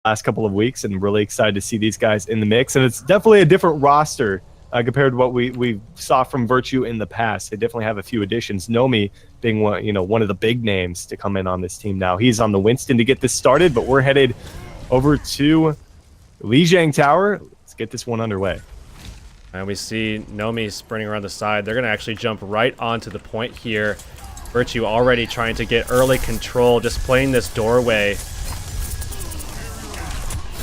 last couple of weeks, and really excited to see these guys in the mix. And it's definitely a different roster compared to what we saw from Virtue in the past. They definitely have a few additions. Nomi being one of the big names to come in on this team now. He's on the Winston to get this started, but we're headed over to Lijiang Tower. Let's get this one underway. And we see Nomi sprinting around the side. They're going to actually jump right onto the point here. Virtue already trying to get early control, just playing this doorway.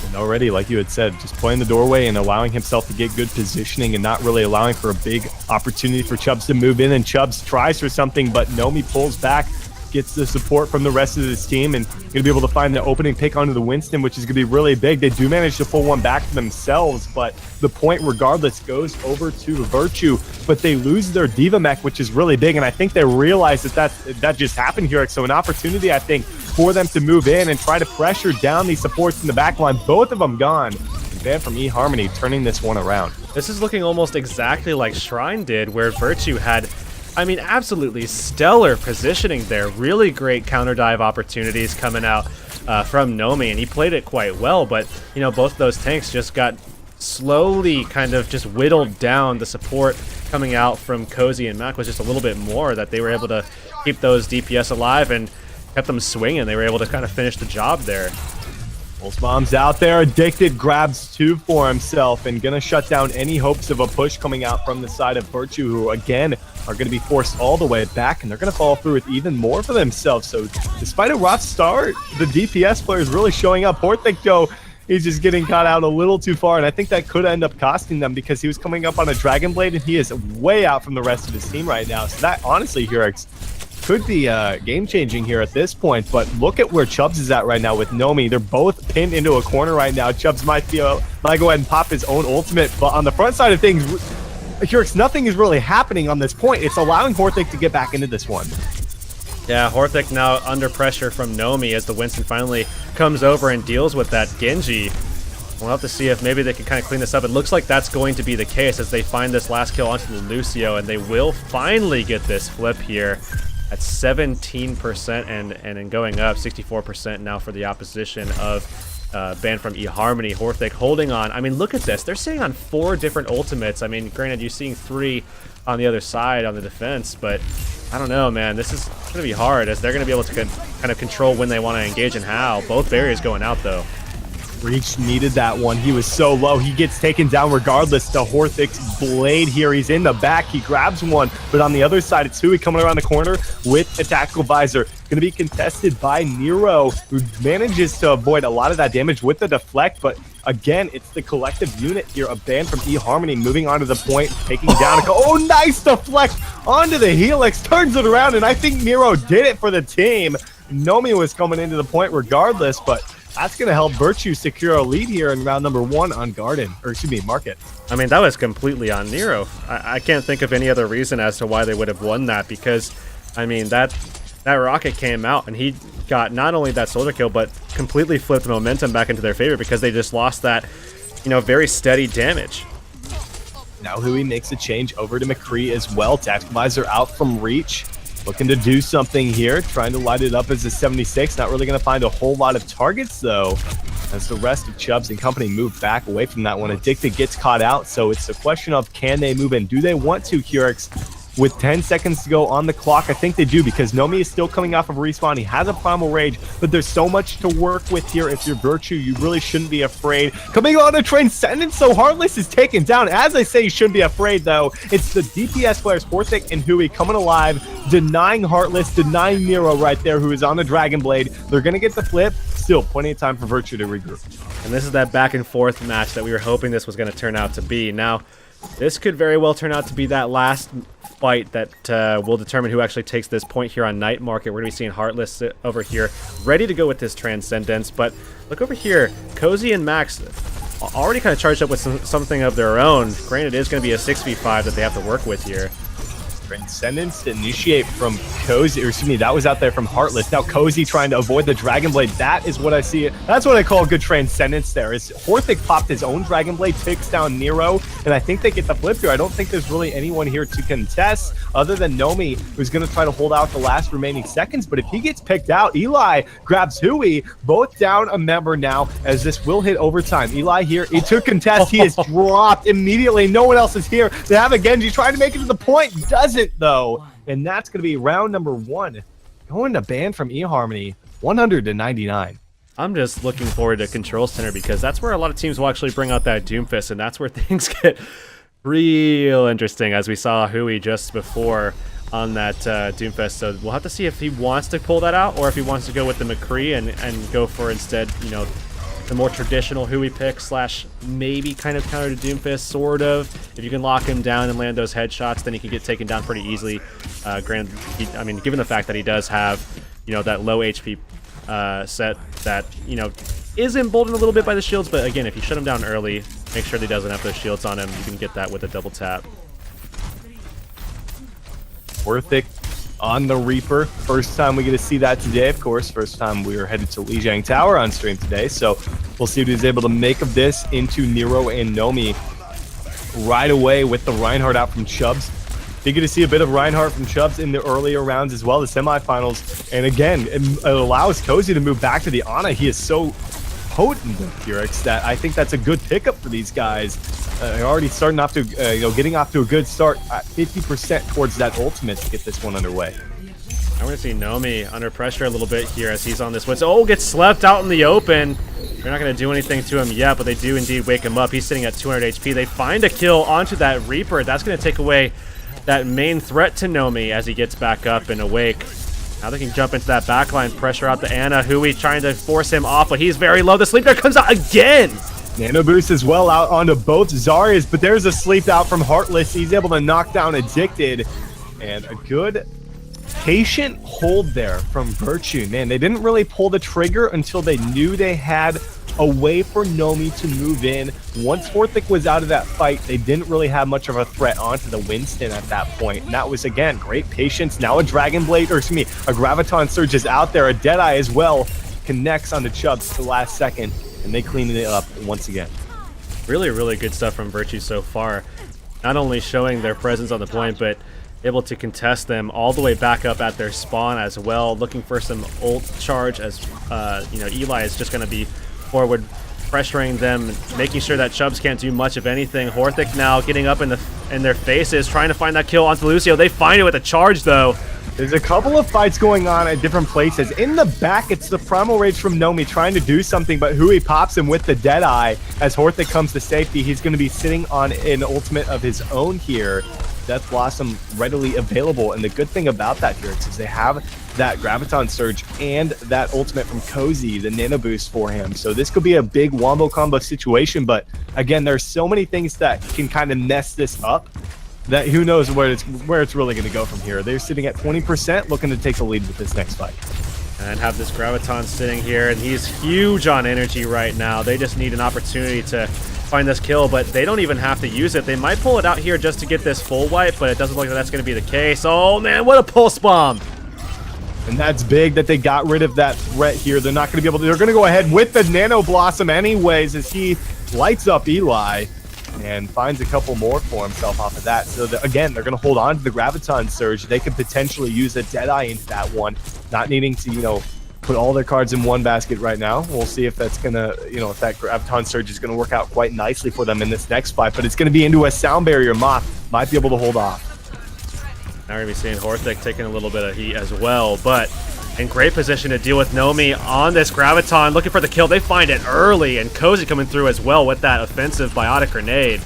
And already, like you had said, just playing the doorway and allowing himself to get good positioning and not really allowing for a big opportunity for Chubbs to move in. And Chubbs tries for something, but Nomi pulls back, gets the support from the rest of this team, and going to be able to find the opening pick onto the Winston, which is going to be really big. They do manage to pull one back for themselves, but the point, regardless, goes over to Virtue, but they lose their Diva mech, which is really big, and I think they realize that just happened here. So an opportunity, I think, for them to move in and try to pressure down these supports in the back line. Both of them gone. Banned from eHarmony, turning this one around. This is looking almost exactly like Shrine did, where Virtue had, I mean, absolutely stellar positioning there. Really great counter dive opportunities coming out from Nomi, and he played it quite well, but, you know, both those tanks just got slowly kind of just whittled down. The support coming out from Cozy and Mac was just a little bit more, that they were able to keep those DPS alive and kept them swinging. They were able to kind of finish the job there. Pulse Bomb's out there. Addicted grabs two for himself and gonna shut down any hopes of a push coming out from the side of Virtue, who again are gonna be forced all the way back, and they're gonna fall through with even more for themselves. So despite a rough start, the DPS players really showing up. Horthic, though, he's just getting caught out a little too far, and I think that could end up costing them, because he was coming up on a Dragon Blade and he is way out from the rest of his team right now. So that honestly, Hurix, could be game-changing here at this point, but look at where Chubbs is at right now with Nomi. They're both pinned into a corner right now. Chubbs might go ahead and pop his own ultimate, but on the front side of things, Hurix, nothing is really happening on this point. It's allowing Horthic to get back into this one. Yeah, Horthic now under pressure from Nomi as the Winston finally comes over and deals with that Genji. We'll have to see if maybe they can kind of clean this up. It looks like that's going to be the case as they find this last kill onto the Lucio, and they will finally get this flip here at 17% and going up 64% now for the opposition of banned from eHarmony. Horthic holding on. I mean, look at this. They're sitting on 4 different ultimates. I mean, granted, you're seeing 3 on the other side on the defense, but I don't know, man. This is going to be hard, as they're going to be able to kind of control when they want to engage and how. Both barriers going out, though. Reach needed that one. He was so low. He gets taken down regardless to Horthic's blade here. He's in the back. He grabs one, but on the other side, it's Hui coming around the corner with a tactical visor. Going to be contested by Nero, who manages to avoid a lot of that damage with the deflect, but again, it's the collective unit here, a band from eHarmony moving onto the point, taking down oh, nice deflect onto the Helix, turns it around, and I think Nero did it for the team. Nomi was coming into the point regardless, but that's going to help Virtue secure a lead here in round number 1 on Garden, or excuse me, Market. I mean, that was completely on Nero. I can't think of any other reason as to why they would have won that, because, I mean, that rocket came out and he got not only that soldier kill, but completely flipped momentum back into their favor, because they just lost that, you know, very steady damage. Now Hui makes a change over to McCree as well. Tactical visor out from reach. Looking to do something here, trying to light it up as a 76. Not really going to find a whole lot of targets, though, as the rest of Chubbs and company move back away from that one. Addicted gets caught out, so it's a question of, can they move in? Do they want to, Hurix? With 10 seconds to go on the clock, I think they do, because Nomi is still coming off of respawn. He has a Primal Rage, but there's so much to work with here. If you're Virtue, you really shouldn't be afraid. Coming on a Transcendence, so Heartless is taken down. As I say, you shouldn't be afraid, though. It's the DPS players, Horthic and Hui, coming alive, denying Heartless, denying Nero right there, who is on the Dragon Blade. They're going to get the flip. Still, plenty of time for Virtue to regroup. And this is that back and forth match that we were hoping this was going to turn out to be. Now, this could very well turn out to be that last fight that will determine who actually takes this point here on Night Market. We're going to be seeing Heartless over here, ready to go with this Transcendence. But look over here, Cozy and Max already kind of charged up with something of their own. Granted, it is going to be a 6v5 that they have to work with here. Transcendence to initiate from Cozy, or excuse me, that was out there from Heartless. Now Cozy trying to avoid the Dragon Blade. That is what I see. That's what I call good Transcendence there. Is Horthic popped his own Dragon Blade, takes down Nero, and I think they get the flip here. I don't think there's really anyone here to contest other than Nomi, who's going to try to hold out the last remaining seconds. But if he gets picked out, Eli grabs Hui, both down a member now, as this will hit overtime. Eli here, to contest, he is dropped immediately. No one else is here. They have a Genji trying to make it to the point, doesn't though. And that's going to be round number 1. Going to ban from eHarmony, 100-99. I'm just looking forward to Control Center because that's where a lot of teams will actually bring out that Doomfist, and that's where things get real interesting, as we saw Hui just before on that Doomfist. So we'll have to see if he wants to pull that out or if he wants to go with the McCree and go for instead, you know, the more traditional Hui pick slash maybe kind of counter to Doomfist, sort of. If you can lock him down and land those headshots, then he can get taken down pretty easily. Granted, I mean, given the fact that he does have, you know, that low HP set that, you know, is emboldened a little bit by the shields, but again, if you shut him down early, make sure that he doesn't have those shields on him, you can get that with a double tap. Horthic on the Reaper. First time we get to see that today, of course. First time we are headed to Lijiang Tower on stream today. So we'll see what he's able to make of this into Nero and Nomi right away with the Reinhardt out from Chubbs. You get to see a bit of Reinhardt from Chubbs in the earlier rounds as well, the semifinals. And again, it allows Cozy to move back to the Ana. He is so potent with Furix that I think that's a good pickup for these guys. Already starting off to, getting off to a good start at 50% towards that ultimate to get this one underway. I want to see Nomi under pressure a little bit here as he's on this one. Oh, gets slept out in the open. They're not going to do anything to him yet, but they do indeed wake him up. He's sitting at 200 HP. They find a kill onto that Reaper. That's going to take away that main threat to Nomi as he gets back up and awake. Now they can jump into that backline, pressure out the Ana. Hui trying to force him off, but he's very low. The sleep there comes out again. Nano boost as well out onto both Zarya's, but there's a sleep out from Heartless. He's able to knock down Addicted, and a good patient hold there from Virtue. Man, they didn't really pull the trigger until they knew they had a way for Nomi to move in. Once Horthic was out of that fight, they didn't really have much of a threat onto the Winston at that point. And that was, again, great patience. Now a Dragon Blade, or excuse me, a Graviton Surge is out there. A Deadeye as well connects onto Chubbs to the last second, and they clean it up once again. Really, really good stuff from Virtue so far. Not only showing their presence on the point, but able to contest them all the way back up at their spawn as well. Looking for some ult charge as, Eli is just going to be forward pressuring them, making sure that Chubbs can't do much of anything. Horthic now getting up in their faces, trying to find that kill onto Lucio. They find it with a charge, though. There's a couple of fights going on at different places. In the back, it's the Primal Rage from Nomi trying to do something, but Hui pops him with the Deadeye. As Horthic comes to safety, he's going to be sitting on an ultimate of his own here. Death Blossom readily available, and the good thing about that here is they have that Graviton Surge and that ultimate from Cozy, the Nano Boost for him. So this could be a big wombo combo situation, but again, there's so many things that can kind of mess this up that who knows where it's really going to go from here. They're sitting at 20%, looking to take the lead with this next fight. And have this Graviton sitting here, and he's huge on energy right now. They just need an opportunity to find this kill, but they don't even have to use it. They might pull it out here just to get this full wipe, but it doesn't look like that's going to be the case. Oh man, what a pulse bomb! And that's big that they got rid of that threat here. They're not going to be able to, they're going to go ahead with the Nano Blossom anyways, as he lights up Eli and finds a couple more for himself off of that. So again, they're going to hold on to the Graviton Surge. They could potentially use a Deadeye into that one, not needing to, put all their cards in one basket right now. We'll see if that's going to, if that Graviton Surge is going to work out quite nicely for them in this next fight, but it's going to be into a Sound Barrier. Moth might be able to hold off. Now we're going to be seeing Horthic taking a little bit of heat as well, but in great position to deal with Nomi on this Graviton, looking for the kill. They find it early, and Cozy coming through as well with that offensive biotic grenade.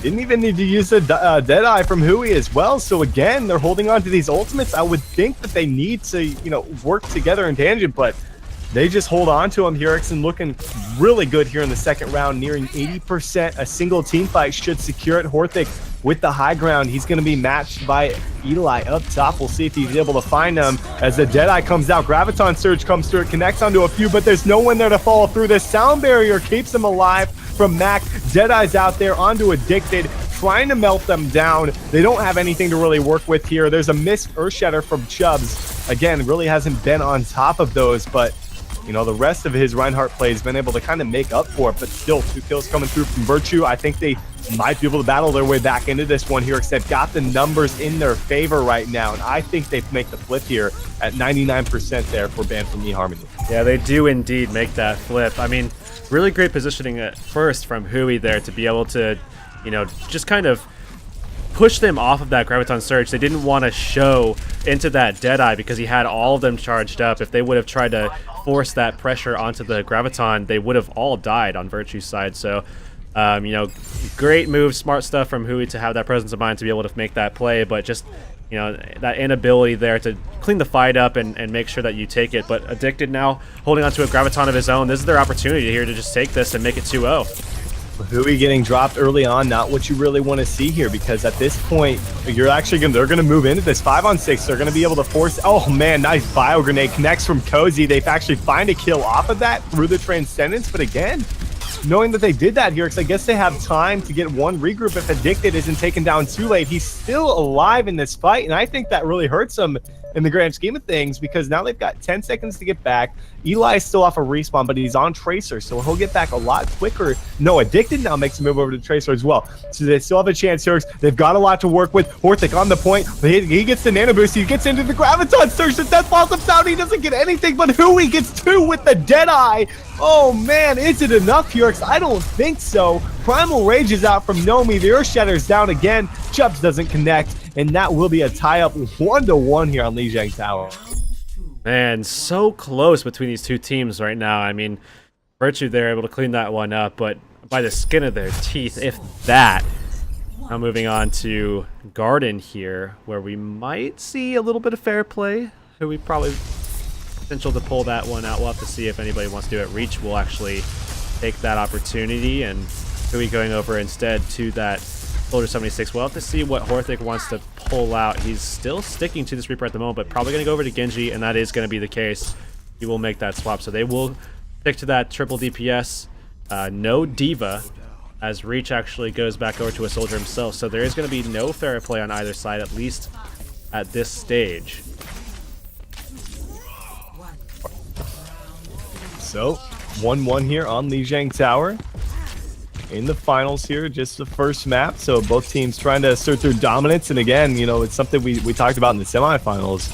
Didn't even need to use a Deadeye from Hui as well. So again, they're holding on to these ultimates. I would think that they need to, work together in tangent, but they just hold on to him. Erickson looking really good here in the second round, nearing 80%. A single team fight should secure it. Horthic with the high ground. He's going to be matched by Eli up top. We'll see if he's able to find him as the Deadeye comes out. Graviton Surge comes through. It connects onto a few, but there's no one there to follow through. This Sound Barrier keeps him alive from Mac. Deadeye's out there onto Addicted, trying to melt them down. They don't have anything to really work with here. There's a missed Earth Shatter from Chubbs. Again, really hasn't been on top of those, but you know, the rest of his Reinhardt play has been able to kind of make up for it, but still 2 kills coming through from Virtue. I think they might be able to battle their way back into this one here, except got the numbers in their favor right now, and I think they make the flip here at 99% there for Banned from eHarmony. Yeah, they do indeed make that flip. I mean, really great positioning at first from Hui there to be able to, you know, just kind of push them off of that Graviton Surge. They didn't want to show into that Deadeye because he had all of them charged up. If they would have tried to force that pressure onto the Graviton, they would have all died on Virtue's side. So, you know, great move, smart stuff from Hui to have that presence of mind to be able to make that play, but just, you know, that inability there to clean the fight up and make sure that you take it. But Addicted now holding onto a Graviton of his own. This is their opportunity here to just take this and make it 2-0. Hui getting dropped early on, not what you really want to see here, because at this point, they're gonna move into this 5-on-6. They're gonna be able to force. Oh man, nice bio grenade connects from Cozy. They actually find a kill off of that through the Transcendence, but again, knowing that they did that here, because I guess they have time to get one regroup if Addicted isn't taken down too late. He's still alive in this fight, and I think that really hurts him in the grand scheme of things, because now they've got 10 seconds to get back. Eli is still off a respawn, but he's on Tracer, so he'll get back a lot quicker. No, Addicted now makes a move over to Tracer as well, so they still have a chance here. They've got a lot to work with. Horthic on the point. He gets the nano boost. He gets into the Graviton Surge. The death falls him down. He doesn't get anything, but Hui gets 2 with the Deadeye. Oh man, is it enough here? I don't think so. Primal Rage is out from Nomi. The Earth Shatter's down again. Chubbs doesn't connect, and that will be a tie-up 1-1 here on Lijiang Tower. Man, so close between these two teams right now. I mean, Virtue, they're able to clean that one up, but by the skin of their teeth, if that. Now moving on to Garden here, where we might see a little bit of fair play. Who we probably potential to pull that one out. We'll have to see if anybody wants to do it. Reach will actually take that opportunity, and Hui going over instead to that Soldier 76. We'll have to see what Horthic wants to pull out. He's still sticking to this Reaper at the moment, but probably going to go over to Genji, and that is going to be the case. He will make that swap, so they will stick to that triple DPS. No Diva, as Reach actually goes back over to a Soldier himself, so there is going to be no fair play on either side, at least at this stage. So, 1-1 here on Lijiang Tower. In the finals here, just the first map, so both teams trying to assert their dominance, and again, you know, it's something we talked about in the semifinals.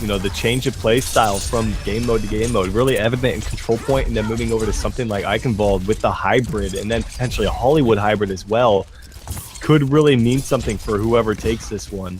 You know, the change of play style from game mode to game mode, really evident in Control Point, and then moving over to something like Eichenwald with the hybrid, and then potentially a Hollywood hybrid as well, could really mean something for whoever takes this one.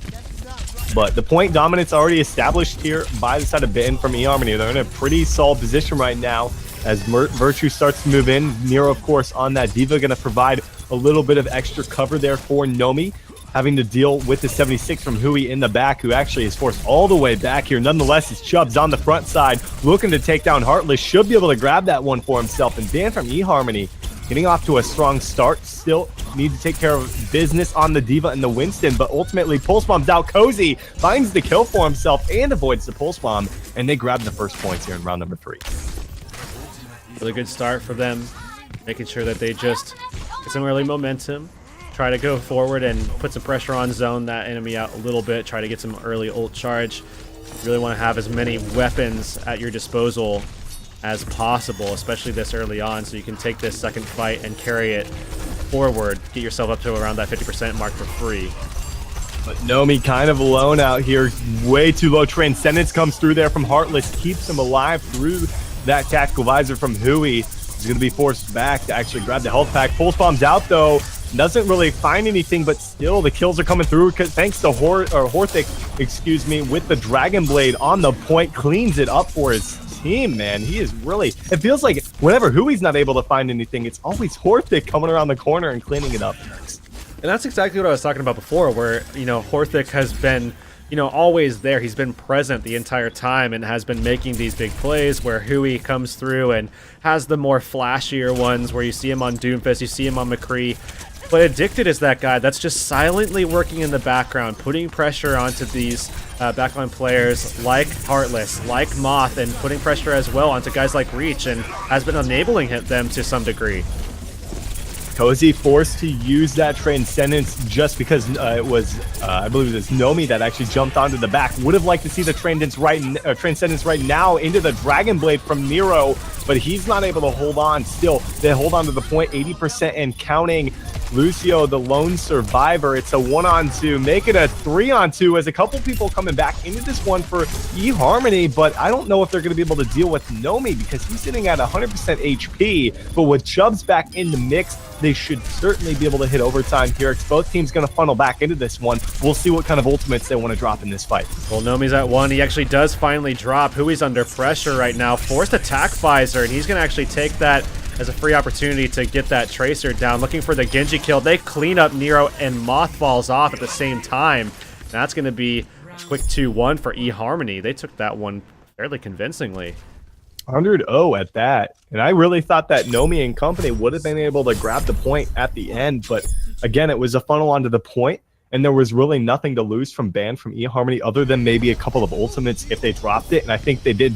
But the point dominance already established here by the side of Bitten from eHarmony. They're in a pretty solid position right now as Virtue starts to move in. Nero, of course, on that Diva, going to provide a little bit of extra cover there for Nomi, having to deal with the 76 from Hui in the back, who actually is forced all the way back here. Nonetheless, his Chubbs on the front side, looking to take down Heartless, should be able to grab that one for himself. And Dan from eHarmony getting off to a strong start, still need to take care of business on the Diva and the Winston, but ultimately Pulse Bomb's out. Cozy finds the kill for himself and avoids the Pulse Bomb, and they grab the first points here in round number 3. Really good start for them, making sure that they just get some early momentum, try to go forward and put some pressure on, zone that enemy out a little bit, try to get some early ult charge. You really want to have as many weapons at your disposal as possible, especially this early on, so you can take this second fight and carry it forward, get yourself up to around that 50% mark for free. But Nomi kind of alone out here, way too low. Transcendence comes through there from Heartless, keeps him alive through that tactical visor from Hui. He's going to be forced back to actually grab the health pack. Pulse Bomb's out though, doesn't really find anything, but still the kills are coming through thanks to Horthic, excuse me, with the Dragon Blade on the point, cleans it up for his team, man. He is really, it feels like whenever Hui's not able to find anything, it's always Horthic coming around the corner and cleaning it up. And that's exactly what I was talking about before, where, you know, Horthic has been, you know, always there. He's been present the entire time and has been making these big plays where Hui comes through and has the more flashier ones where you see him on Doomfist, you see him on McCree. But Addicted is that guy that's just silently working in the background, putting pressure onto these backline players like Heartless, like Moth, and putting pressure as well onto guys like Reach, and has been enabling them to some degree. Cozy forced to use that Transcendence just because it was, I believe it was Nomi that actually jumped onto the back. Would have liked to see the Transcendence right now into the Dragon Blade from Nero, but he's not able to hold on still. They hold on to the point, 80% and counting. Lucio, the lone survivor. It's a 1-on-2. Make it a 3-on-2 as a couple people coming back into this one for eHarmony, but I don't know if they're going to be able to deal with Nomi because he's sitting at 100% HP, but with Chubbs back in the mix, they should certainly be able to hit overtime here. Both teams going to funnel back into this one. We'll see what kind of ultimates they want to drop in this fight. Well, Nomi's at 1. He actually does finally drop. Hui's under pressure right now. Forced attack visor, and he's going to actually take that as a free opportunity to get that Tracer down. Looking for the Genji kill. They clean up Nero and Moth falls off at the same time. That's going to be a quick 2-1 for eHarmony. They took that one fairly convincingly. 100-0 at that. And I really thought that Nomi and company would have been able to grab the point at the end. But again, it was a funnel onto the point, and there was really nothing to lose from eHarmony other than maybe a couple of ultimates if they dropped it. And I think they did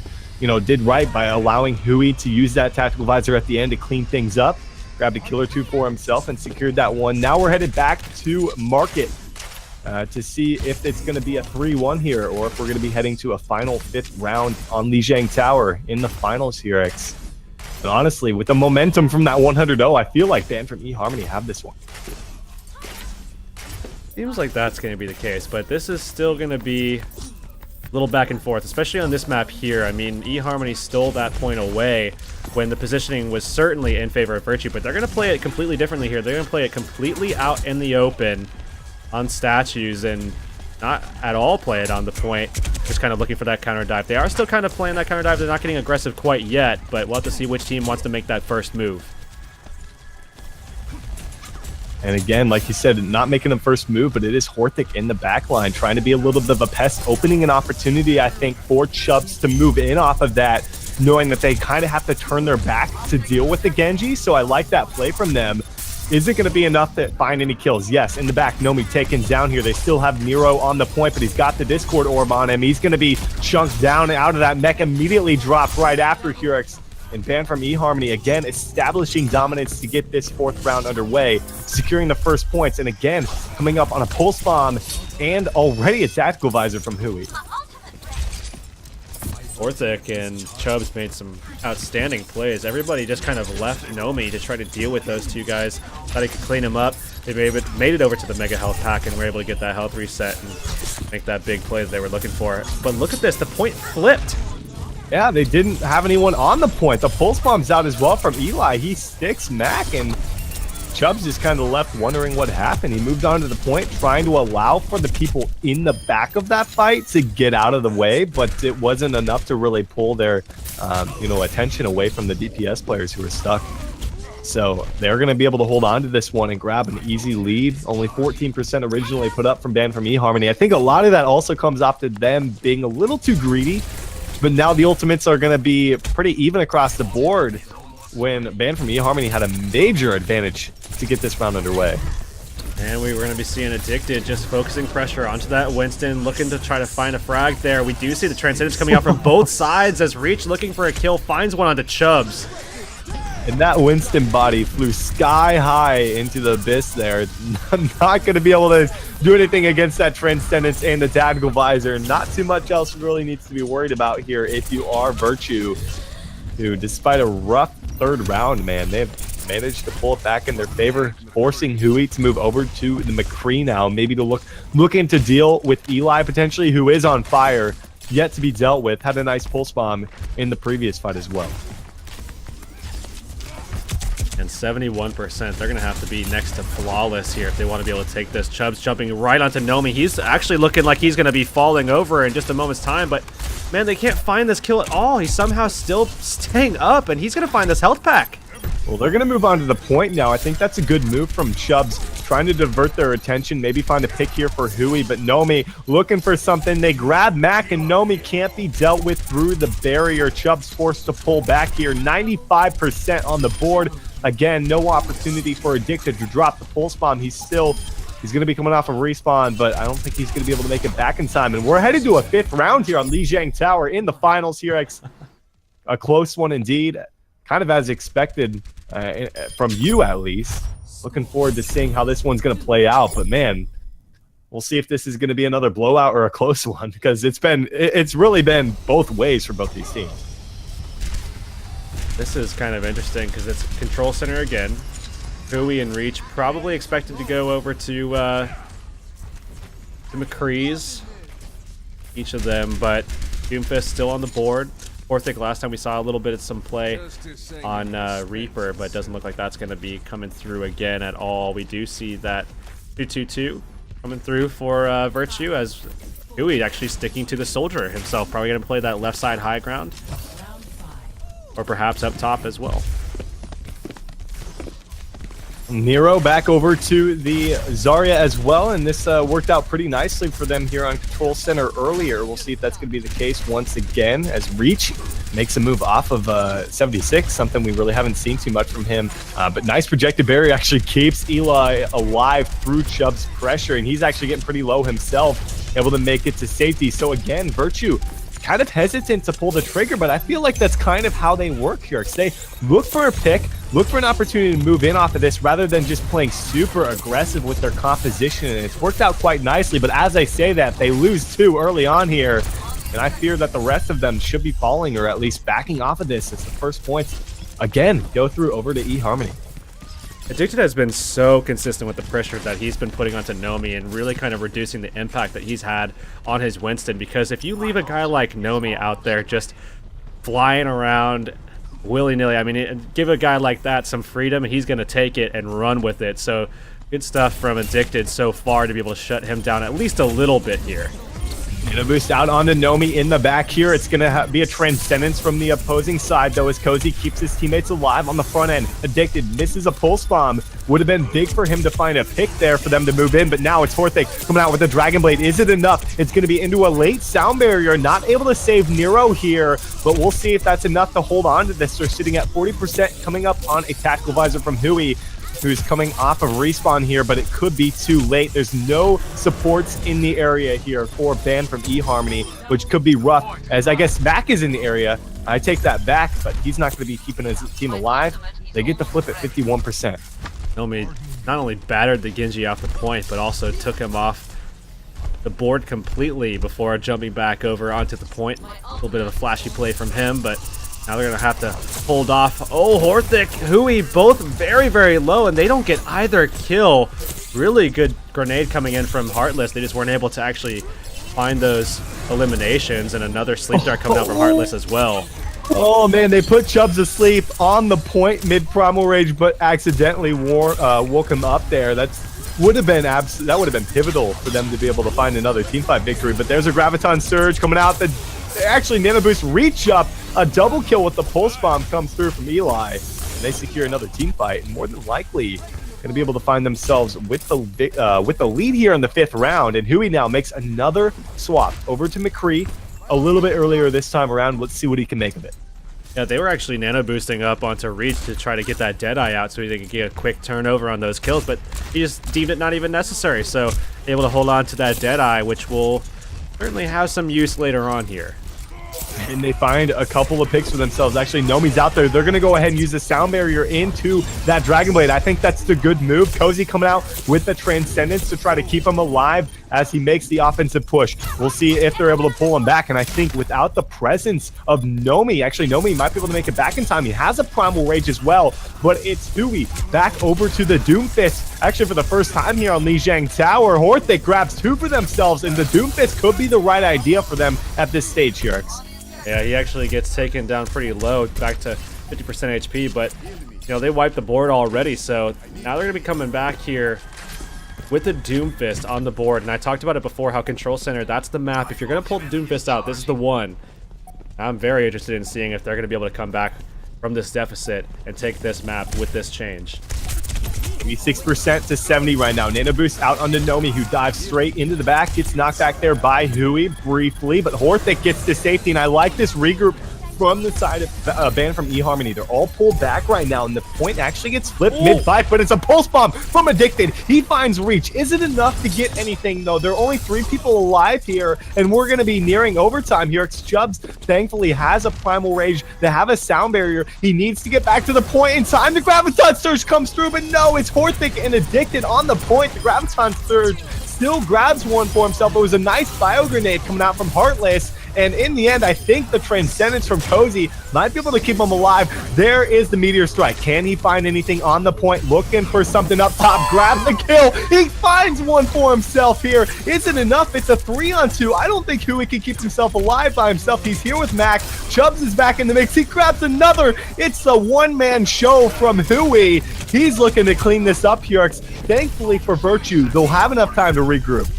right by allowing Hui to use that tactical visor at the end to clean things up. Grabbed a killer 2 for himself and secured that one. Now we're headed back to Market to see if it's going to be a 3-1 here or if we're going to be heading to a final 5th round on Lijiang Tower in the finals here, X. And honestly, with the momentum from that 100-0, I feel like Band from eHarmony have this one. Seems like that's going to be the case, but this is still going to be a little back and forth, especially on this map here. I mean, eHarmony stole that point away when the positioning was certainly in favor of Virtue, but they're going to play it completely differently here. They're going to play it completely out in the open on statues and not at all play it on the point, just kind of looking for that counter dive. They are still kind of playing that counter dive. They're not getting aggressive quite yet, but we'll have to see which team wants to make that first move. And again, like you said, not making the first move, but it is Horthic in the back line, trying to be a little bit of a pest, opening an opportunity, I think, for Chubbs to move in off of that, knowing that they kind of have to turn their back to deal with the Genji. So I like that play from them. Is it going to be enough to find any kills? Yes, in the back, Nomi taken down here. They still have Nero on the point, but he's got the Discord Orb on him. He's going to be chunked down out of that mech, immediately dropped right after Hurix. And Band from eHarmony, again, establishing dominance to get this 4th round underway, securing the first points, and again, coming up on a Pulse Bomb and already a Tactical Visor from Hui. Horthic and Chubbs made some outstanding plays. Everybody just kind of left Nomi to try to deal with those two guys. Thought he could clean him up. They made it over to the Mega Health Pack and were able to get that health reset and make that big play that they were looking for. But look at this, the point flipped. Yeah, they didn't have anyone on the point. The Pulse Bomb's out as well from Eli. He sticks Mac, and Chubbs just kind of left wondering what happened. He moved on to the point, trying to allow for the people in the back of that fight to get out of the way, but it wasn't enough to really pull their attention away from the DPS players who were stuck. So they're going to be able to hold on to this one and grab an easy lead. Only 14% originally put up from Band from eHarmony. I think a lot of that also comes off to them being a little too greedy, but now the ultimates are going to be pretty even across the board when Band from eHarmony had a major advantage to get this round underway. And we were going to be seeing Addicted just focusing pressure onto that Winston, looking to try to find a frag there. We do see the Transcendence coming out from both sides as Reach, looking for a kill, finds one onto Chubbs. And that Winston body flew sky high into the abyss there. Not going to be able to do anything against that Transcendence and the Tactical Visor. Not too much else really needs to be worried about here if you are Virtue, who, despite a rough 3rd round, man, they've managed to pull it back in their favor, forcing Hui to move over to the McCree now, maybe to looking to deal with Eli potentially, who is on fire, yet to be dealt with. Had a nice Pulse Bomb in the previous fight as well. And 71%, they're going to have to be next to flawless here if they want to be able to take this. Chubbs jumping right onto Nomi. He's actually looking like he's going to be falling over in just a moment's time, but man, they can't find this kill at all. He's somehow still staying up, and he's going to find this health pack. Well, they're going to move on to the point now. I think that's a good move from Chubbs, trying to divert their attention, maybe find a pick here for Hui, but Nomi looking for something. They grab Mac, and Nomi can't be dealt with through the barrier. Chubbs forced to pull back here. 95% on the board. Again, no opportunity for Addicted to drop the Pulse Bomb. He's going to be coming off of respawn, but I don't think he's going to be able to make it back in time. And we're headed to a 5th round here on Lijiang Tower in the finals here. A close one indeed, kind of as expected from you at least. Looking forward to seeing how this one's going to play out. But man, we'll see if this is going to be another blowout or a close one, because it's really been both ways for both these teams. This is kind of interesting because it's Control Center again. Hui and Reach probably expected to go over to McCree's, each of them, but Doomfist still on the board. Horthic, last time we saw a little bit of some play on Reaper, but it doesn't look like that's going to be coming through again at all. We do see that 2-2-2 coming through for Virtue, as Hui actually sticking to the Soldier himself. Probably going to play that left side high ground, or perhaps up top as well. Nero back over to the Zarya as well, and this worked out pretty nicely for them here on Control Center earlier. We'll see if that's going to be the case once again, as Reach makes a move off of 76, something we really haven't seen too much from him. But nice projected barrier actually keeps Eli alive through Chubb's pressure, and he's actually getting pretty low himself, able to make it to safety. So again, Virtue kind of hesitant to pull the trigger, but I feel like that's kind of how they work here. They look for a pick, look for an opportunity to move in off of this rather than just playing super aggressive with their composition, and it's worked out quite nicely. But as I say that, they lose 2 early on here, and I fear that the rest of them should be falling, or at least backing off of this as the first points again go through over to eHarmony. Addicted has been so consistent with the pressure that he's been putting onto Nomi, and really kind of reducing the impact that he's had on his Winston, because if you leave a guy like Nomi out there just flying around willy-nilly, I mean, give a guy like that some freedom, he's going to take it and run with it. So good stuff from Addicted so far to be able to shut him down at least a little bit here. Gonna boost out onto Nomi in the back here. It's gonna be a transcendence from the opposing side, though, as Cozy keeps his teammates alive on the front end. Addicted misses a pulse bomb. Would have been big for him to find a pick there for them to move in, but now it's Horthic coming out with the Dragon Blade. Is it enough? It's gonna be into a late sound barrier. Not able to save Nero here, but we'll see if that's enough to hold on to this. They're sitting at 40%, coming up on a tactical visor from Hui, who's coming off of respawn here, but it could be too late. There's no supports in the area here for ban from eHarmony, which could be rough, as I guess Mac is in the area. I take that back, but he's not going to be keeping his team alive. They get the flip at 51%. Nomi not only battered the Genji off the point, but also took him off the board completely before jumping back over onto the point. A little bit of a flashy play from him, but now they're going to have to hold off. Oh, Horthic, Hui, both very, very low, and they don't get either kill. Really good grenade coming in from Heartless. They just weren't able to actually find those eliminations, and another sleep dart coming out from Heartless as well. Oh man, they put Chubbs asleep on the point mid Primal Rage, but accidentally woke him up there. That would have been pivotal for them to be able to find another teamfight victory. But there's a Graviton Surge coming out. Actually, Nano Boost reach up. A double kill with the pulse bomb comes through from Eli, and they secure another team fight, and more than likely going to be able to find themselves with the lead here in the 5th round. And Hui now makes another swap over to McCree a little bit earlier this time around. Let's see what he can make of it. Yeah, they were actually nano boosting up onto Reach to try to get that Deadeye out so they could get a quick turnover on those kills, but he just deemed it not even necessary, so able to hold on to that Deadeye, which will certainly have some use later on here. And they find a couple of picks for themselves. Actually, Nomi's out there. They're going to go ahead and use the sound barrier into that Dragon Blade. I think that's the good move. Cozy coming out with the Transcendence to try to keep him alive as he makes the offensive push. We'll see if they're able to pull him back. And I think without the presence of Nomi, actually Nomi might be able to make it back in time. He has a Primal Rage as well, but it's Hui back over to the Doomfist. Actually, for the first time here on Lijiang Tower, Horthic grabs 2 for themselves, and the Doomfist could be the right idea for them at this stage here, X. Yeah, he actually gets taken down pretty low, back to 50% HP, but you know, they wiped the board already, so now they're going to be coming back here with the Doomfist on the board. And I talked about it before, how Control Center, that's the map. If you're going to pull the Doomfist out, this is the one. I'm very interested in seeing if they're going to be able to come back from this deficit and take this map with this change. 6% to 70 right now. Nano Boost out onto Nomi, who dives straight into the back. Gets knocked back there by Hui briefly, but Horthic gets to safety, and I like this regroup from the side of band from eHarmony. They're all pulled back right now, and the point actually gets flipped mid-fight, but it's a pulse bomb from Addicted. He finds Reach. Is it enough to get anything, though? There are only 3 people alive here, and we're going to be nearing overtime here. Chubbs thankfully has a Primal Rage. They have a sound barrier. He needs to get back to the point in time. The Graviton Surge comes through, but no, it's Horthic and Addicted on the point. The Graviton Surge still grabs one for himself. It was a nice bio grenade coming out from Heartless. And in the end, I think the Transcendence from Cozy might be able to keep him alive. There is the Meteor Strike. Can he find anything on the point? Looking for something up top. Grabs the kill. He finds one for himself here. Isn't enough. It's a 3-on-2. I don't think Hui can keep himself alive by himself. He's here with Mac. Chubbs is back in the mix. He grabs another. It's a one-man show from Hui. He's looking to clean this up here. Thankfully for Virtue, they'll have enough time to regroup.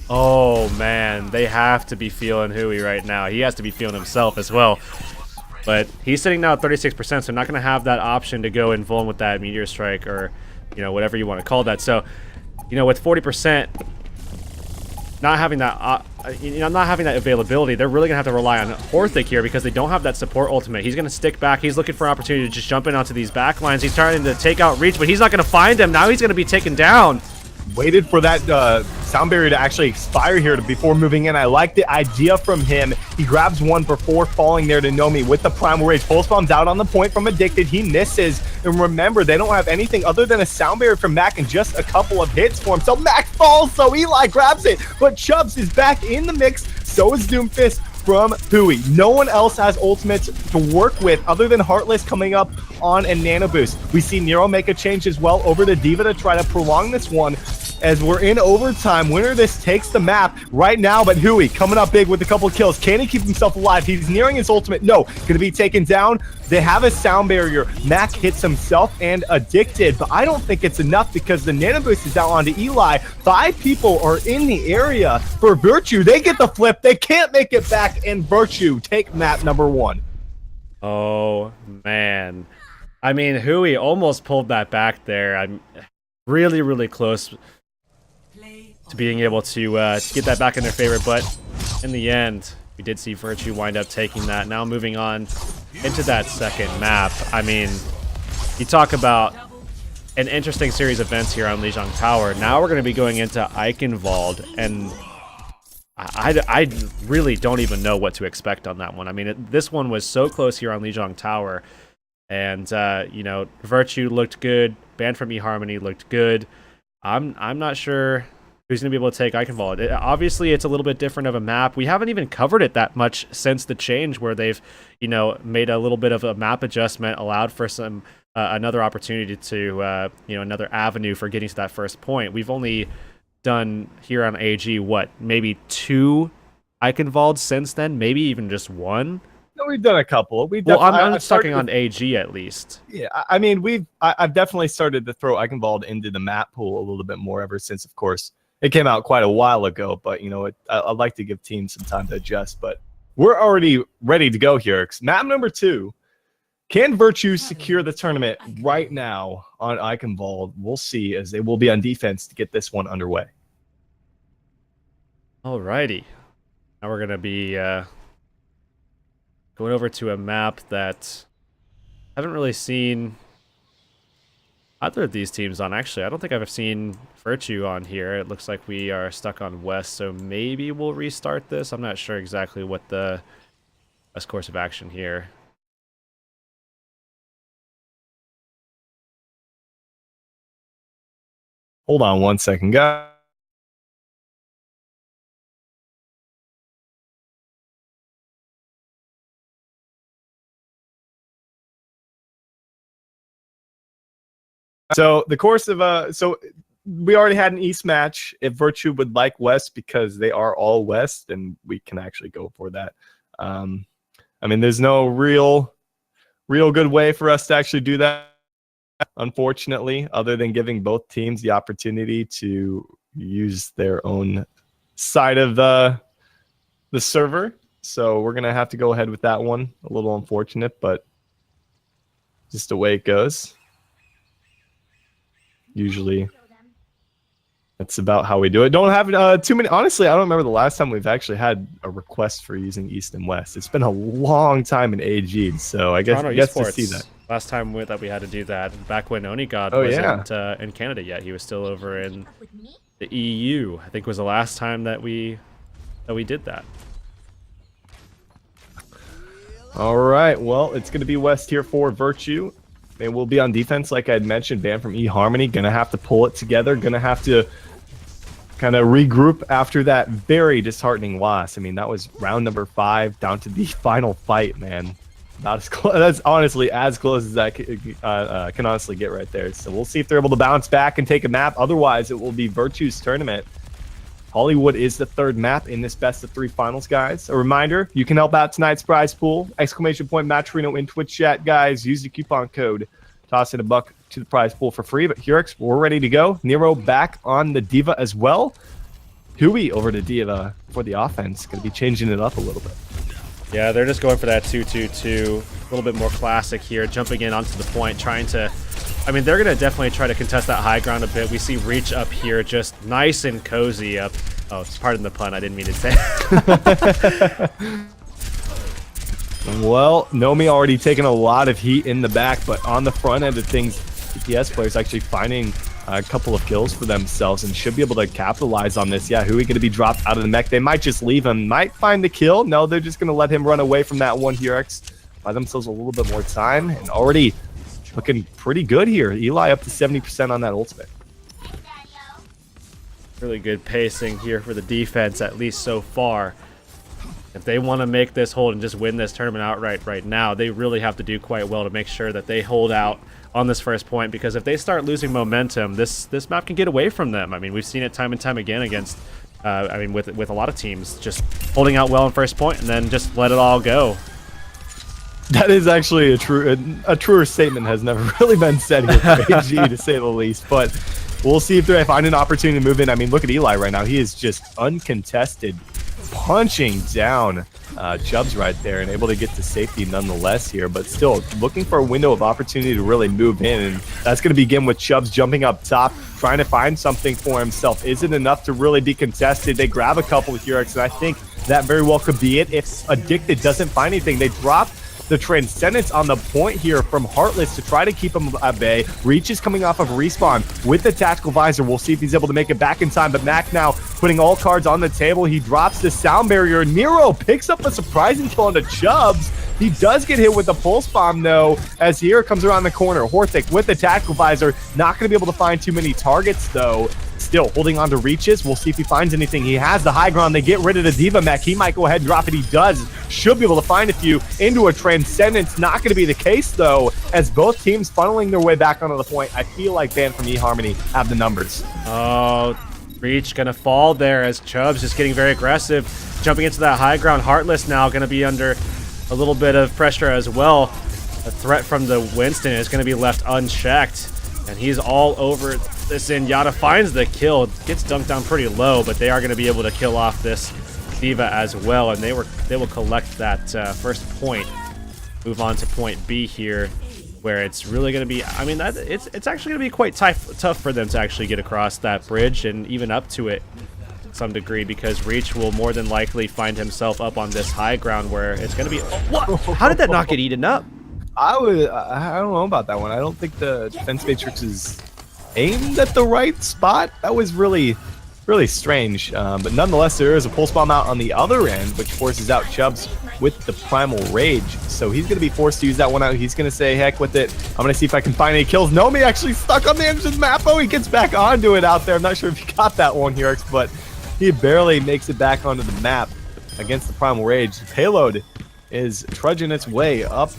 Oh man, they have to be feeling Hui right now. He has to be feeling himself as well. But he's sitting now at 36%, so not going to have that option to go and vuln with that Meteor Strike or, you know, whatever you want to call that. So, you know, with 40%, not having that, not having that availability, they're really going to have to rely on Horthic here because they don't have that support ultimate. He's going to stick back. He's looking for an opportunity to just jump in onto these back lines. He's trying to take out Reach, but he's not going to find him. Now he's going to be taken down. Waited for that sound barrier to actually expire here before moving in. I like the idea from him. He grabs one before falling there to Nomi with the Primal Rage. Pulse bombs out on the point from Addicted. He misses. And remember, they don't have anything other than a sound barrier from Mac and just a couple of hits for him. So Mac falls, so Eli grabs it. But Chubbs is back in the mix. So is Doomfist from Hui. No one else has ultimates to work with other than Heartless coming up on a Nano Boost. We see Nero make a change as well over to D.Va to try to prolong this one as we're in overtime. Winner this takes the map right now, but Hui coming up big with a couple kills. Can he keep himself alive? He's nearing his ultimate. No, gonna be taken down. They have a sound barrier. Mac hits himself and Addicted, but I don't think it's enough because the Nano Boost is out onto Eli. 5 people are in the area for Virtue. They get the flip. They can't make it back, and Virtue take map number 1. Oh, man. I mean, Hui almost pulled that back there. I'm really, really close to being able to get that back in their favor, but in the end, we did see Virtue wind up taking that. Now moving on into that second map. I mean, you talk about an interesting series of events here on Lijiang Tower. Now we're going to be going into Eichenwald, and I really don't even know what to expect on that one. I mean, this one was so close here on Lijiang Tower, and you know, Virtue looked good. Band from eHarmony looked good. I'm not sure who's going to be able to take Eichenwald. Obviously, it's a little bit different of a map. We haven't even covered it that much since the change where they've, you know, made a little bit of a map adjustment, allowed for some another opportunity to, you know, another avenue for getting to that first point. We've only done here on AG, what, maybe 2 Eichenwalds since then? Maybe even just 1? No, we've done a couple. I'm just talking on AG at least. Yeah, I mean, I've definitely started to throw Eichenwald into the map pool a little bit more ever since, of course, it came out quite a while ago. But, you know, I'd like to give teams some time to adjust. But we're already ready to go here. Map number 2. Can Virtue secure the tournament right now on Eichenwald? We'll see, as they will be on defense to get this one underway. Alrighty. Now we're going to be going over to a map that I haven't really seen either of these teams on. Actually, I don't think I've seen Virtue on here. It looks like we are stuck on West, so maybe we'll restart this. I'm not sure exactly what the best course of action here. Hold on one second, guys. So the course of so we already had an East match. If Virtue would like West, because they are all West, and we can actually go for that. I mean, there's no real good way for us to actually do that, unfortunately, other than giving both teams the opportunity to use their own side of the server. So we're gonna have to go ahead with that one. A little unfortunate, but just the way it goes. Usually That's about how we do it. Don't have too many. Honestly, I don't remember the last time we've actually had a request for using East and West. It's been a long time in AG, so I guess to see that. Last time that we had to do that, back when Onigod wasn't in Canada yet. He was still over in the EU. I think was the last time that we did that. All right, well, it's going to be West here for Virtue. They will be on defense, like I had mentioned. Banned from eHarmony, going to have to pull it together, going to have to kind of regroup after that very disheartening loss. I mean, that was round number 5 down to the final fight, man. Not as close. That's honestly as close as that can honestly get right there. So we'll see if they're able to bounce back and take a map. Otherwise, it will be Virtue's tournament. Hollywood is the 3rd map in this best of 3 finals, guys. A reminder, you can help out tonight's prize pool. ! Matcherino in Twitch chat, guys. Use the coupon code. Toss in $1 to the prize pool for free. But Hurix, we're ready to go. Nero back on the Diva as well. Hui over to Diva for the offense. Going to be changing it up a little bit. Yeah, they're just going for that 2-2-2. A little bit more classic here. Jumping in onto the point, trying to... I mean, they're going to definitely try to contest that high ground a bit. We see Reach up here, just nice and cozy up. Oh, pardon the pun. I didn't mean to say. Well, Nomi already taking a lot of heat in the back, but on the front end of things, TPS players actually finding a couple of kills for themselves and should be able to capitalize on this. Yeah, Hui going to be dropped out of the mech. They might just leave him. Might find the kill. No, they're just going to let him run away from that one Hurix. Buy themselves a little bit more time and already looking pretty good here. Eli up to 70% on that ultimate. Really good pacing here for the defense, at least so far. If they want to make this hold and just win this tournament outright right now, they really have to do quite well to make sure that they hold out on this first point, because if they start losing momentum, this map can get away from them. I mean, we've seen it time and time again against, with a lot of teams, just holding out well in first point and then just let it all go. That is actually a truer statement has never really been said here for AG, to say the least. But we'll see if they find an opportunity to move in. I mean, look at Eli right now. He is just uncontested, punching down Chubbs right there and able to get to safety nonetheless here. But still looking for a window of opportunity to really move in. And that's going to begin with Chubbs jumping up top, trying to find something for himself. Is it enough to really be contested? They grab a couple of Hurix, and I think that very well could be it. If Addicted doesn't find anything, they drop the Transcendence on the point here from Heartless to try to keep him at bay. Reach is coming off of respawn with the Tactical Visor. We'll see if he's able to make it back in time, but Mac now putting all cards on the table. He drops the Sound Barrier. Nero picks up a surprising kill onto Chubbs. He does get hit with the Pulse Bomb, though, as here comes around the corner. Horthic with the Tactical Visor. Not going to be able to find too many targets, though. Still holding on to Reaches. We'll see if he finds anything. He has the high ground. They get rid of the Diva mech. He might go ahead and drop it. He does. Should be able to find a few into a Transcendence. Not going to be the case, though, as both teams funneling their way back onto the point. I feel like Banned from eHarmony have the numbers. Oh, Reach going to fall there as Chubbs just getting very aggressive. Jumping into that high ground. Heartless now going to be under a little bit of pressure as well. A threat from the Winston is going to be left unchecked. And he's all over this. Yada finds the kill. Gets dunked down pretty low, but they are going to be able to kill off this Diva as well. And they will collect that first point. Move on to point B here, where it's really going to be... I mean, it's actually going to be quite tough for them to actually get across that bridge and even up to it to some degree, because Reach will more than likely find himself up on this high ground where it's going to be... Oh, what? How did that not get eaten up? I don't know about that one. I don't think the defense matrix is aimed at the right spot. That was really strange. But nonetheless, there is a pulse bomb out on the other end, which forces out Chubbs with the Primal Rage. So he's going to be forced to use that one out. He's going to say, heck with it. I'm going to see if I can find any kills. Nomi actually stuck on the edge of the map. Oh, he gets back onto it out there. I'm not sure if he got that one, Hurix, but he barely makes it back onto the map against the Primal Rage. The payload is trudging its way up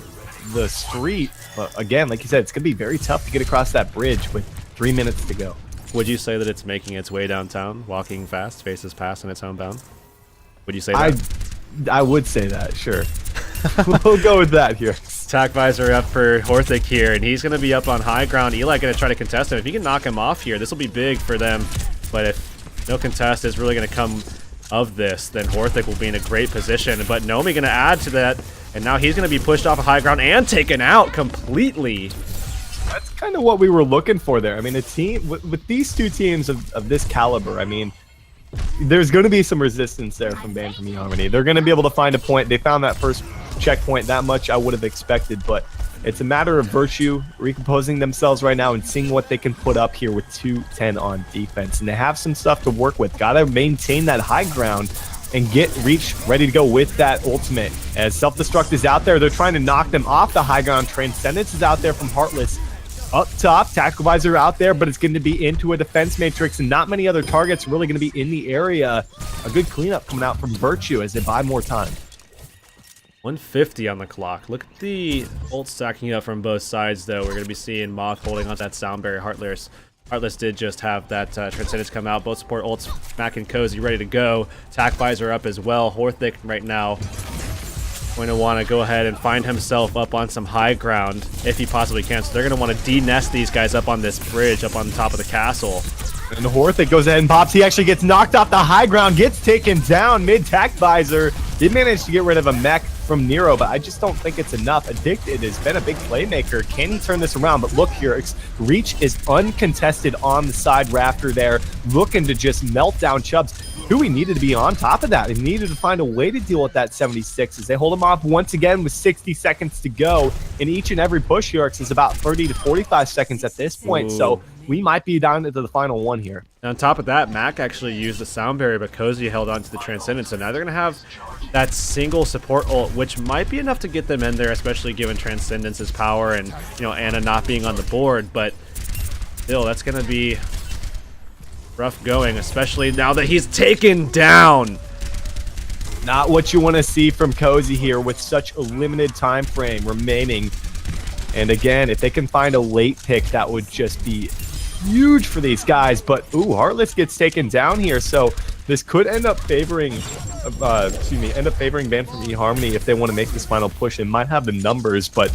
the street, but again, like you said, it's gonna be very tough to get across that bridge with 3 minutes to go. Would you say that it's making its way downtown, walking fast, faces past in its own bound? Would you say that? I would say that, sure. We'll go with that here. Attack visor up for Horthic here, and he's gonna be up on high ground. Eli gonna try to contest him. If he can knock him off here, this will be big for them, but if no contest is really gonna come of this, then Horthic will be in a great position. But Nomi gonna add to that, and now he's gonna be pushed off a high ground and taken out completely. That's kind of what we were looking for there. I mean, a team with these two teams of this caliber, I mean, there's going to be some resistance there from Band from eHarmony. They're going to be able to find a point. They found that first checkpoint. That much I would have expected, but it's a matter of Virtue recomposing themselves right now and seeing what they can put up here with 2-10 on defense. And they have some stuff to work with. Got to maintain that high ground and get Reach ready to go with that ultimate. As Self-Destruct is out there, they're trying to knock them off the high ground. Transcendence is out there from Heartless. Up top, Tactical Visor out there, but it's going to be into a defense matrix, and not many other targets really going to be in the area. A good cleanup coming out from Virtue as they buy more time. 150 on the clock. Look at the ult stacking up from both sides, though. We're going to be seeing Moth holding on that sound barrier. Heartless did just have that Transcendence come out. Both support ults, Mac and Cozy ready to go. Tac Visor up as well. Horthic right now going to want to go ahead and find himself up on some high ground if he possibly can. So they're going to want to de-nest these guys up on this bridge, up on top of the castle. And Horthic goes ahead and pops. He actually gets knocked off the high ground, gets taken down mid-Tac Visor. Did manage to get rid of a mech from Nero, but I just don't think it's enough. Addicted has been a big playmaker. Can he turn this around? But look here, Reach is uncontested on the side rafter there, looking to just melt down Chubbs. Hui needed to be on top of that. He needed to find a way to deal with that 76 as they hold him off once again with 60 seconds to go. And each and every push, Yorks, is about 30 to 45 seconds at this point. Ooh. So we might be down into the final one here. And on top of that, Mac actually used the sound barrier, but Cozy held on to the Transcendence. So now they're going to have that single support ult, which might be enough to get them in there, especially given Transcendence's power and, you know, Ana not being on the board. But still, that's going to be rough going, especially now that he's taken down. Not what you want to see from Cozy here with such a limited time frame remaining. And again, if they can find a late pick, that would just be huge for these guys. But ooh, Heartless gets taken down here, so this could end up favoring Band from eHarmony if they want to make this final push. It might have the numbers, but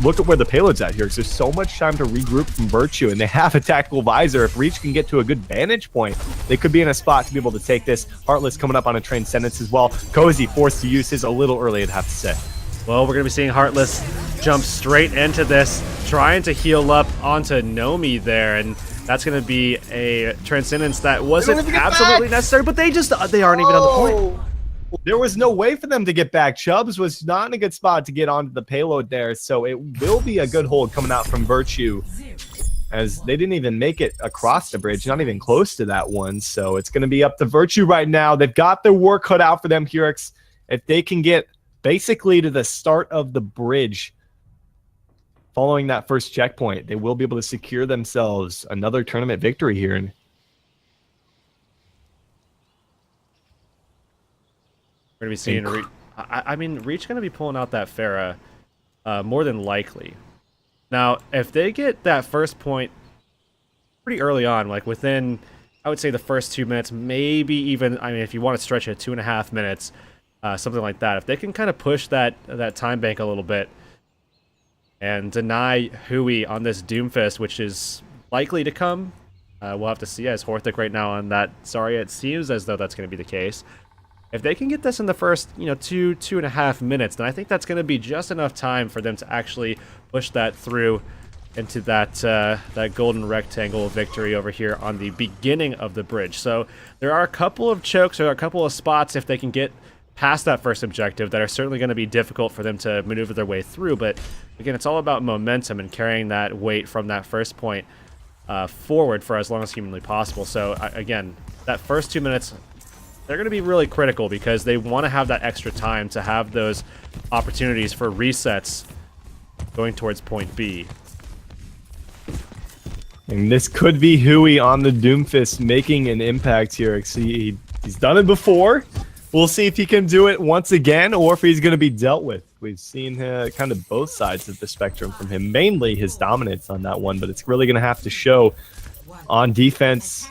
look at where the payload's at here, because there's so much time to regroup from Virtue, and they have a Tactical Visor. If Reach can get to a good vantage point, they could be in a spot to be able to take this. Heartless coming up on a Transcendence as well. Cozy forced to use his a little early, I'd have to say. Well, we're going to be seeing Heartless jump straight into this, trying to heal up onto Nomi there, and that's going to be a Transcendence that wasn't absolutely necessary, but they aren't even on the point. There was no way for them to get back. Chubbs was not in a good spot to get onto the payload there, so it will be a good hold coming out from Virtue, as they didn't even make it across the bridge, not even close to that one. So it's going to be up to Virtue right now. They've got their work cut out for them, Hurix. If they can get basically to the start of the bridge following that first checkpoint, they will be able to secure themselves another tournament victory here. We're going to be seeing Reach. I mean, Reach going to be pulling out that Pharah more than likely. Now, if they get that first point pretty early on, like within, I would say the first 2 minutes, maybe even, I mean, if you want to stretch it 2.5 minutes, something like that. If they can kind of push that time bank a little bit and deny Hui on this Doomfist, which is likely to come, we'll have to see, as Horthic right now on that. Sorry, it seems as though that's going to be the case. If they can get this in the first, 2.5 minutes, then I think that's going to be just enough time for them to actually push that through into that golden rectangle victory over here on the beginning of the bridge. So there are a couple of chokes, there are a couple of spots if they can get past that first objective that are certainly going to be difficult for them to maneuver their way through. But again, it's all about momentum and carrying that weight from that first point forward for as long as humanly possible. So again, that first 2 minutes, they're going to be really critical because they want to have that extra time to have those opportunities for resets going towards point B. And this could be Hui on the Doomfist making an impact here. He's done it before. We'll see if he can do it once again or if he's going to be dealt with. We've seen kind of both sides of the spectrum from him, mainly his dominance on that one, but it's really going to have to show on defense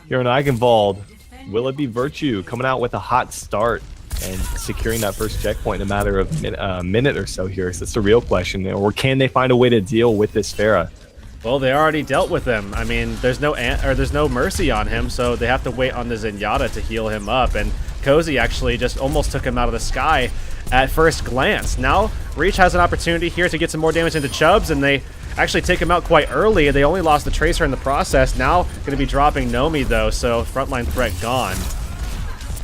here in Eichenwald. Will it be Virtue coming out with a hot start and securing that first checkpoint in a matter of a minute or so here? So that's the real question. Or can they find a way to deal with this Pharah? Well, they already dealt with him. I mean, there's no mercy on him, so they have to wait on the Zenyatta to heal him up. And Cozy actually just almost took him out of the sky at first glance. Now, Reach has an opportunity here to get some more damage into Chubbs, and they actually take him out quite early. They only lost the Tracer in the process. Now going to be dropping Nomi, though, so frontline threat gone.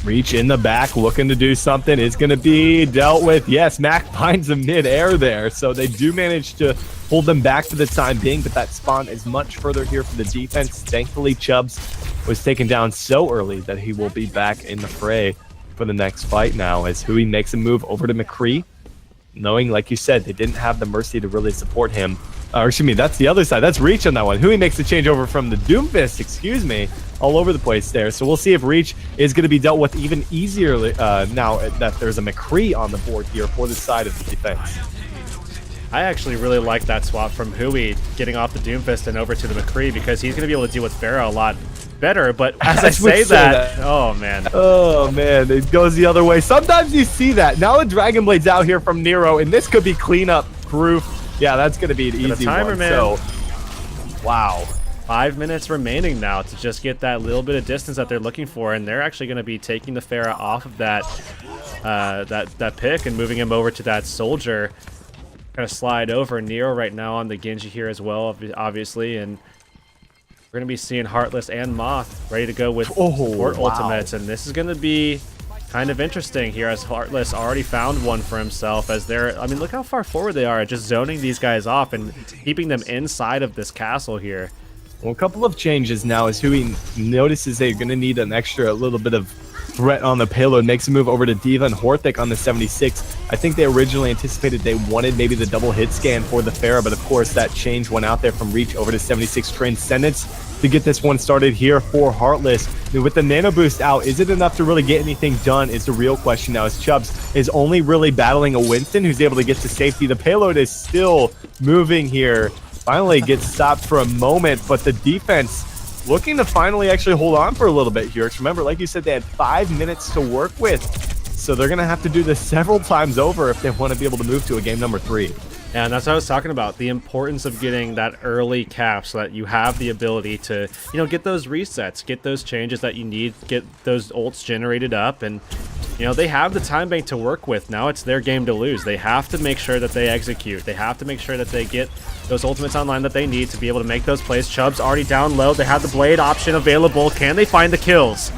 Reach in the back, looking to do something. It's going to be dealt with. Yes, Mac finds him mid-air there, so they do manage to hold them back for the time being, but that spawn is much further here for the defense. Thankfully, Chubbs was taken down so early that he will be back in the fray for the next fight now, as Hui makes a move over to McCree, knowing, like you said, they didn't have the Mercy to really support him. Or excuse me, that's the other side. That's Reach on that one. Hui makes the change over from the Doomfist, excuse me, all over the place there. So we'll see if Reach is going to be dealt with even easier now that there's a McCree on the board here for the side of the defense. I actually really like that swap from Hui, getting off the Doomfist and over to the McCree, because he's going to be able to deal with Pharah a lot better. But as I say that, oh man, it goes the other way. Sometimes you see that. Now the Dragon Blade's out here from Nero, and this could be cleanup proof. Yeah, that's going to be an easy timer, one. Man. So, wow. 5 minutes remaining now to just get that little bit of distance that they're looking for, and they're actually going to be taking the Pharah off of that that pick and moving him over to that Soldier. Kind of slide over Nero right now on the Genji here as well, obviously, and we're going to be seeing Heartless and Moth ready to go with support ultimates, and this is going to be kind of interesting here, as Heartless already found one for himself, as they're, I mean, look how far forward they are, just zoning these guys off and keeping them inside of this castle here. Well, a couple of changes now as Hui notices they're going to need an extra little bit of threat on the payload, makes a move over to D.Va and Horthic on the 76. I think they originally anticipated they wanted maybe the double hit scan for the Pharah, but of course that change went out there from Reach over to 76 Transcendence to get this one started here for Heartless. I mean, with the nano boost out, is it enough to really get anything done is the real question now, as Chubbs is only really battling a Winston who's able to get to safety. The payload is still moving here. Finally gets stopped for a moment, but the defense looking to finally actually hold on for a little bit here. Remember, like you said, they had 5 minutes to work with, so they're going to have to do this several times over if they want to be able to move to a game number 3. Yeah, and that's what I was talking about, the importance of getting that early cap so that you have the ability to, you know, get those resets, get those changes that you need, get those ults generated up, and, you know, they have the time bank to work with. Now it's their game to lose. They have to make sure that they execute. They have to make sure that they get those ultimates online that they need to be able to make those plays. Chubb's already down low. They have the blade option available. Can they find the kills?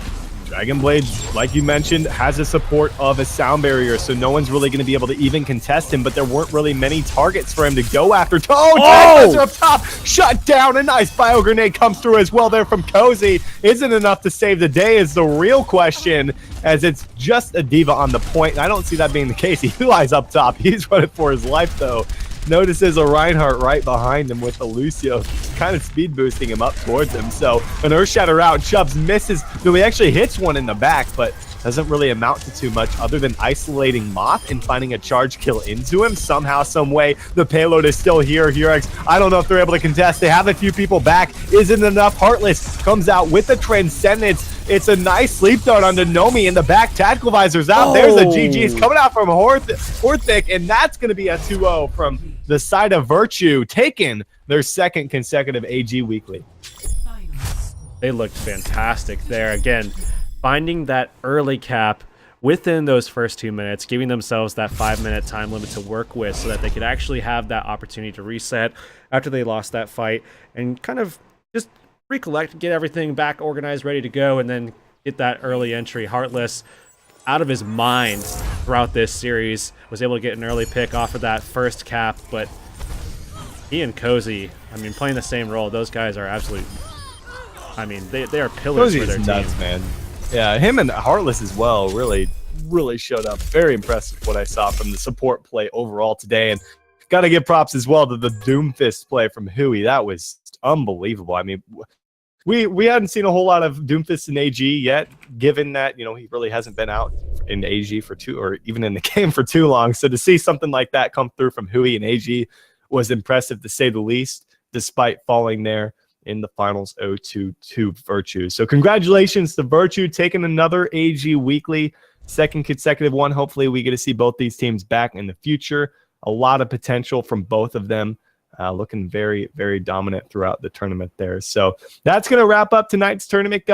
Dragon Blade, like you mentioned, has a support of a sound barrier, so no one's really going to be able to even contest him, but there weren't really many targets for him to go after. Oh! Up top, shut down. A nice bio grenade comes through as well there from Cozy. Isn't enough to save the day is the real question, as it's just a D.Va on the point, and I don't see that being the case. He lies up top. He's running for his life, though. Notices a Reinhardt right behind him with a Lucio kind of speed boosting him up towards him. So an Earthshatter out, Chubbs misses. No, he actually hits one in the back, but doesn't really amount to too much other than isolating Moth and finding a charge kill into him. Somehow, some way, the payload is still here. Hurex, I don't know if they're able to contest. They have a few people back. Isn't enough. Heartless comes out with the Transcendence. It's a nice sleep dart onto Nomi in the back. Tactical Visor's out. There's a GG's coming out from Horthic, and that's going to be a 2-0 from the side of Virtue, taking their second consecutive AG weekly. They looked fantastic there. Again, finding that early cap within those first 2 minutes, giving themselves that 5-minute time limit to work with so that they could actually have that opportunity to reset after they lost that fight and kind of just recollect, get everything back organized, ready to go, and then get that early entry. Heartless, out of his mind throughout this series, was able to get an early pick off of that first cap, but he and Cozy, I mean, playing the same role, those guys are absolute, I mean, they are pillars for their team. Nuts, man. Yeah, him and Heartless as well really showed up. Very impressive what I saw from the support play overall today, and got to give props as well to the Doomfist play from Hui. That was unbelievable. I mean, we hadn't seen a whole lot of Doomfist in AG yet, given that, you know, he really hasn't been out in AG for or even in the game for too long. So to see something like that come through from Hui and AG was impressive, to say the least, despite falling there in the finals 0-2 Virtue. So congratulations to Virtue, taking another AG weekly, second consecutive one. Hopefully we get to see both these teams back in the future. A lot of potential from both of them. Looking very, very dominant throughout the tournament there. So that's going to wrap up tonight's tournament, guys.